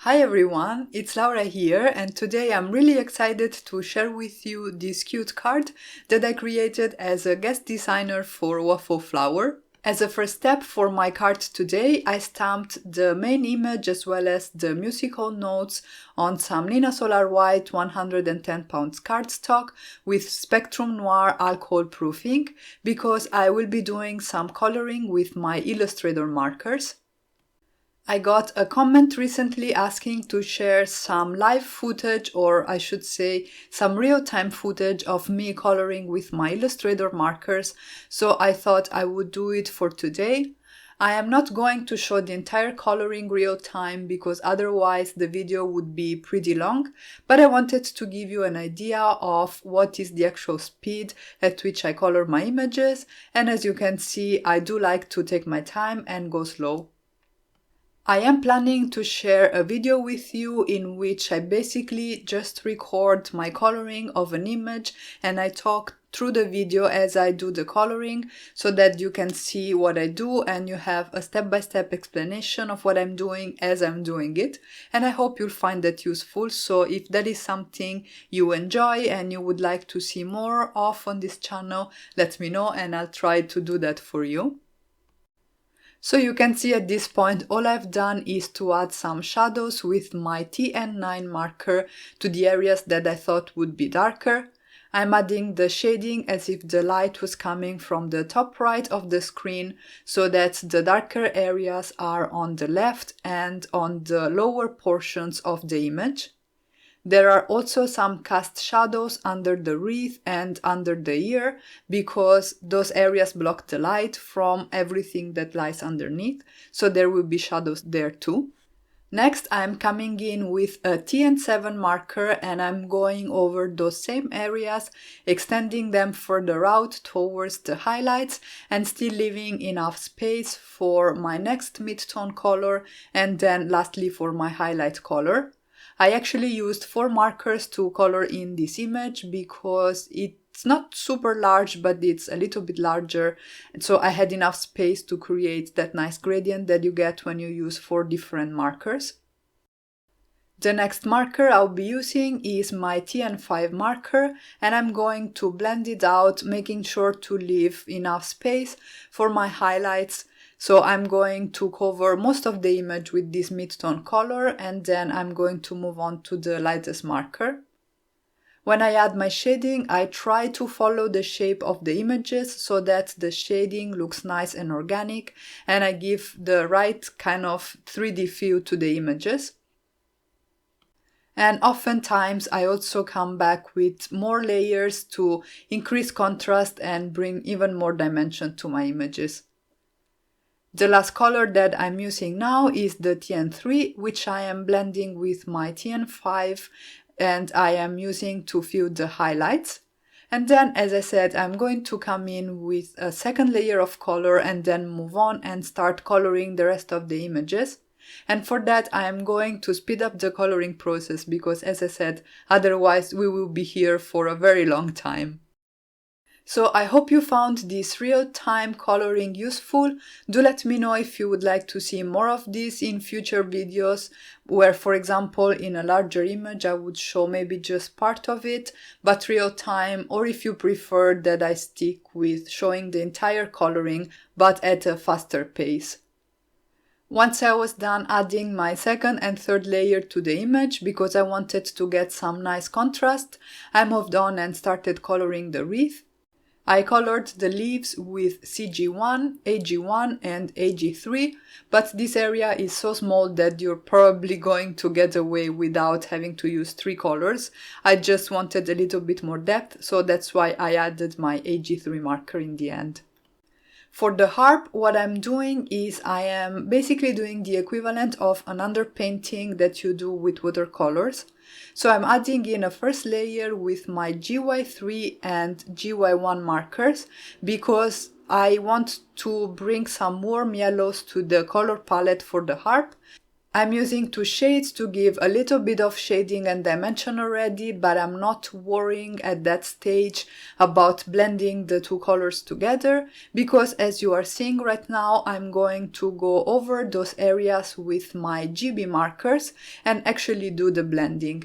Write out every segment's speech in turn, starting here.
Hi everyone, it's Laura here, and today I'm really excited to share with you this cute card that I created as a guest designer for Waffle Flower. As a first step for my card today, I stamped the main image as well as the musical notes on some Neenah Solar White 110 pounds cardstock with Spectrum Noir alcohol proof ink because I will be doing some coloring with my Illustrator markers. I got a comment recently asking to share some live footage, or I should say some real-time footage of me coloring with my Illustrator markers, so I thought I would do it for today. I am not going to show the entire coloring real-time because otherwise the video would be pretty long, but I wanted to give you an idea of what is the actual speed at which I color my images, and as you can see, I do like to take my time and go slow. I am planning to share a video with you in which I basically just record my coloring of an image and I talk through the video as I do the coloring so that you can see what I do and you have a step-by-step explanation of what I'm doing as I'm doing it. And I hope you'll find that useful. So if that is something you enjoy and you would like to see more of on this channel, let me know and I'll try to do that for you. So you can see at this point all I've done is to add some shadows with my TN9 marker to the areas that I thought would be darker. I'm adding the shading as if the light was coming from the top right of the screen so that the darker areas are on the left and on the lower portions of the image. There are also some cast shadows under the wreath and under the ear because those areas block the light from everything that lies underneath, so there will be shadows there too. Next, I'm coming in with a TN7 marker and I'm going over those same areas, extending them further out towards the highlights and still leaving enough space for my next mid-tone color and then lastly for my highlight color. I actually used 4 markers to color in this image because it's not super large, but it's a little bit larger. And so I had enough space to create that nice gradient that you get when you use 4 different markers. The next marker I'll be using is my TN5 marker and I'm going to blend it out, making sure to leave enough space for my highlights. So I'm going to cover most of the image with this mid-tone color and then I'm going to move on to the lightest marker. When I add my shading, I try to follow the shape of the images so that the shading looks nice and organic and I give the right kind of 3D feel to the images. And oftentimes I also come back with more layers to increase contrast and bring even more dimension to my images. The last color that I'm using now is the TN3, which I am blending with my TN5 and I am using to fill the highlights. And then, as I said, I'm going to come in with a second layer of color and then move on and start coloring the rest of the images. And for that, I am going to speed up the coloring process because, as I said, otherwise we will be here for a very long time. So I hope you found this real-time coloring useful. Do let me know if you would like to see more of this in future videos, where, for example, in a larger image I would show maybe just part of it, but real-time, or if you prefer that I stick with showing the entire coloring, but at a faster pace. Once I was done adding my second and third layer to the image, because I wanted to get some nice contrast, I moved on and started coloring the wreath. I colored the leaves with CG1, AG1 and AG3, but this area is so small that you're probably going to get away without having to use 3 colors. I just wanted a little bit more depth, so that's why I added my AG3 marker in the end. For the harp, what I'm doing is I am basically doing the equivalent of an underpainting that you do with watercolors. So I'm adding in a first layer with my GY3 and GY1 markers because I want to bring some warm yellows to the color palette for the harp. I'm using two shades to give a little bit of shading and dimension already, but I'm not worrying at that stage about blending the two colors together, because as you are seeing right now, I'm going to go over those areas with my GB markers and actually do the blending.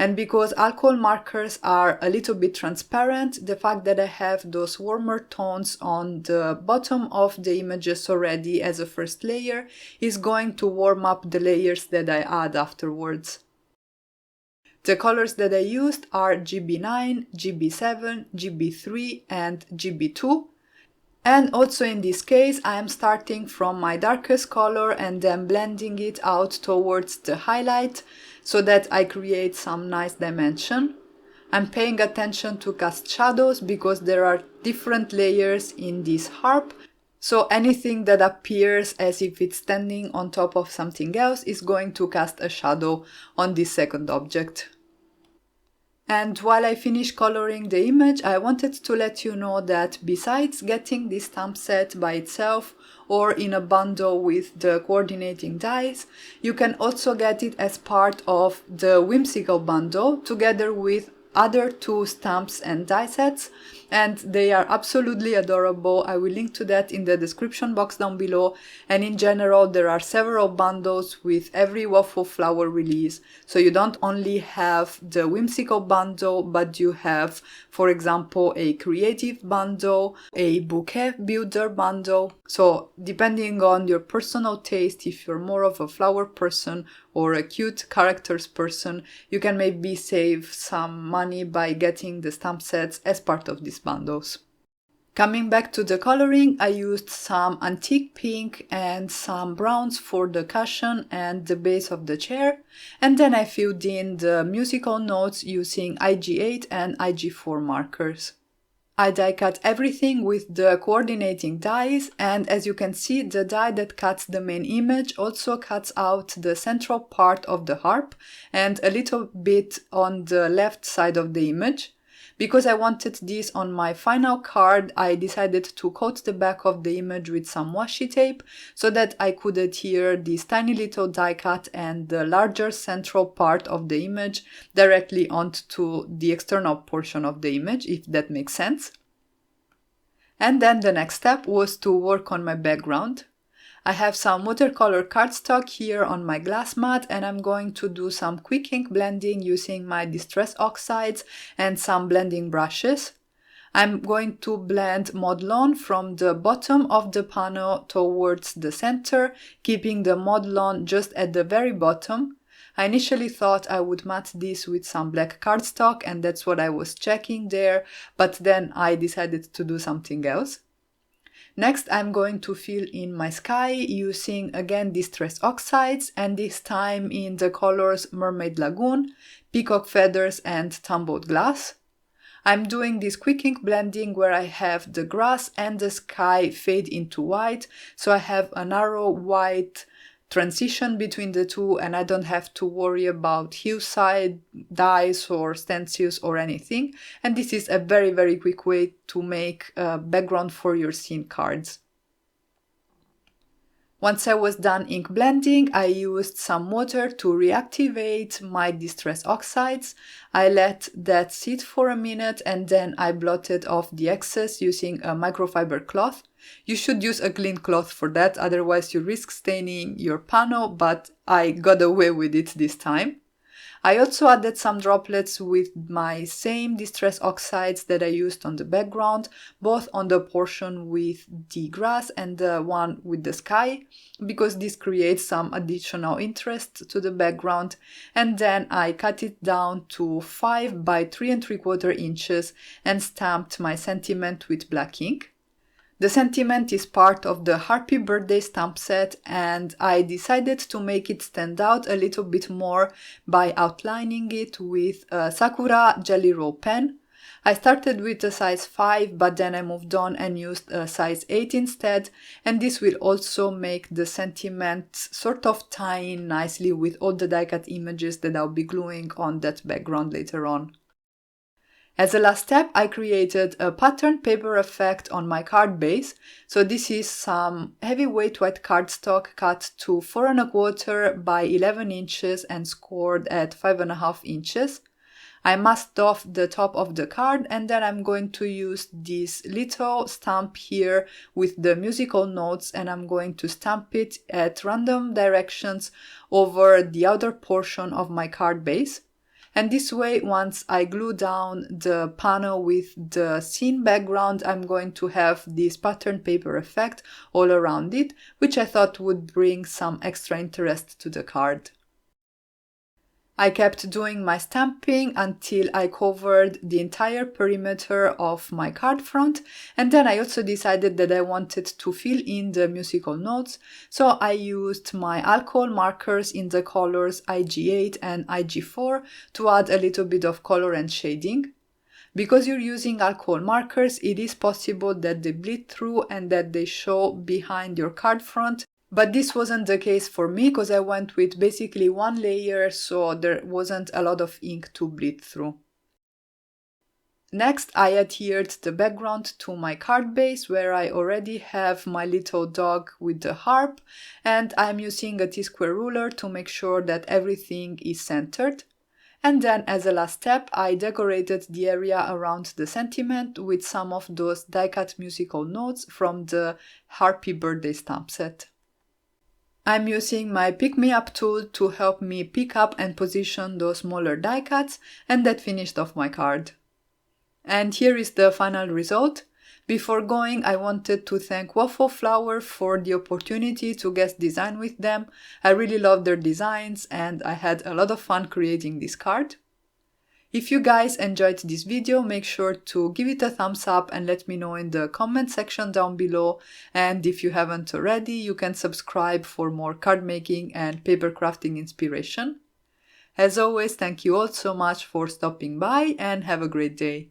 And because alcohol markers are a little bit transparent, the fact that I have those warmer tones on the bottom of the images already as a first layer is going to warm up the layers that I add afterwards. The colors that I used are GB9, GB7, GB3 and GB2. And also in this case, I am starting from my darkest color and then blending it out towards the highlight so that I create some nice dimension. I'm paying attention to cast shadows because there are different layers in this harp. So anything that appears as if it's standing on top of something else is going to cast a shadow on this second object. And while I finish coloring the image, I wanted to let you know that besides getting this stamp set by itself or in a bundle with the coordinating dies, you can also get it as part of the Whimsical Bundle together with other two stamps and die sets, and they are absolutely adorable. I will link to that in the description box down below. And in general, there are several bundles with every Waffle flower release. So you don't only have the Whimsical Bundle, but you have, for example, a creative bundle, a bouquet builder bundle. So depending on your personal taste, if you're more of a flower person or a cute characters person, you can maybe save some money by getting the stamp sets as part of these bundles. Coming back to the coloring, I used some antique pink and some browns for the cushion and the base of the chair, and then I filled in the musical notes using IG8 and IG4 markers. I die cut everything with the coordinating dies, and as you can see, the die that cuts the main image also cuts out the central part of the harp and a little bit on the left side of the image. Because I wanted this on my final card, I decided to coat the back of the image with some washi tape so that I could adhere this tiny little die cut and the larger central part of the image directly onto the external portion of the image, if that makes sense. And then the next step was to work on my background. I have some watercolor cardstock here on my glass mat, and I'm going to do some quick ink blending using my Distress Oxides and some blending brushes. I'm going to blend Modelon from the bottom of the panel towards the center, keeping the Modelon just at the very bottom. I initially thought I would matte this with some black cardstock, and that's what I was checking there, but then I decided to do something else. Next, I'm going to fill in my sky using again Distress Oxides, and this time in the colors Mermaid Lagoon, Peacock Feathers and Tumbled Glass. I'm doing this quick ink blending where I have the grass and the sky fade into white, so I have a narrow white transition between the two, and I don't have to worry about hillside dyes or stencils or anything. And this is a very quick way to make a background for your scene cards. Once I was done ink blending, I used some water to reactivate my Distress Oxides. I let that sit for a minute and then I blotted off the excess using a microfiber cloth. You should use a clean cloth for that, otherwise you risk staining your panel, but I got away with it this time. I also added some droplets with my same Distress Oxides that I used on the background, both on the portion with the grass and the one with the sky, because this creates some additional interest to the background. And then I cut it down to 5 by 3 3/4 inches and stamped my sentiment with black ink. The sentiment is part of the Harpy birthday stamp set, and I decided to make it stand out a little bit more by outlining it with a Sakura Jelly Roll pen. I started with a size 5, but then I moved on and used a size 8 instead, and this will also make the sentiment sort of tie in nicely with all the die cut images that I'll be gluing on that background later on. As a last step, I created a patterned paper effect on my card base. So this is some heavyweight white cardstock cut to 4¼ by 11 inches and scored at 5½ inches. I masked off the top of the card, and then I'm going to use this little stamp here with the musical notes, and I'm going to stamp it at random directions over the outer portion of my card base. And this way, once I glue down the panel with the scene background, I'm going to have this patterned paper effect all around it, which I thought would bring some extra interest to the card. I kept doing my stamping until I covered the entire perimeter of my card front, and then I also decided that I wanted to fill in the musical notes, so I used my alcohol markers in the colors IG8 and IG4 to add a little bit of color and shading. Because you're using alcohol markers, it is possible that they bleed through and that they show behind your card front. But this wasn't the case for me because I went with basically one layer, so there wasn't a lot of ink to bleed through. Next, I adhered the background to my card base where I already have my little dog with the harp, and I'm using a T-square ruler to make sure that everything is centered. And then as a last step, I decorated the area around the sentiment with some of those die-cut musical notes from the Harpy birthday stamp set. I'm using my Pick Me Up tool to help me pick up and position those smaller die cuts, and that finished off my card. And here is the final result. Before going, I wanted to thank Waffle for the opportunity to guest design with them. I really love their designs and I had a lot of fun creating this card. If you guys enjoyed this video, make sure to give it a thumbs up and let me know in the comment section down below. And if you haven't already, you can subscribe for more card making and paper crafting inspiration. As always, thank you all so much for stopping by and have a great day.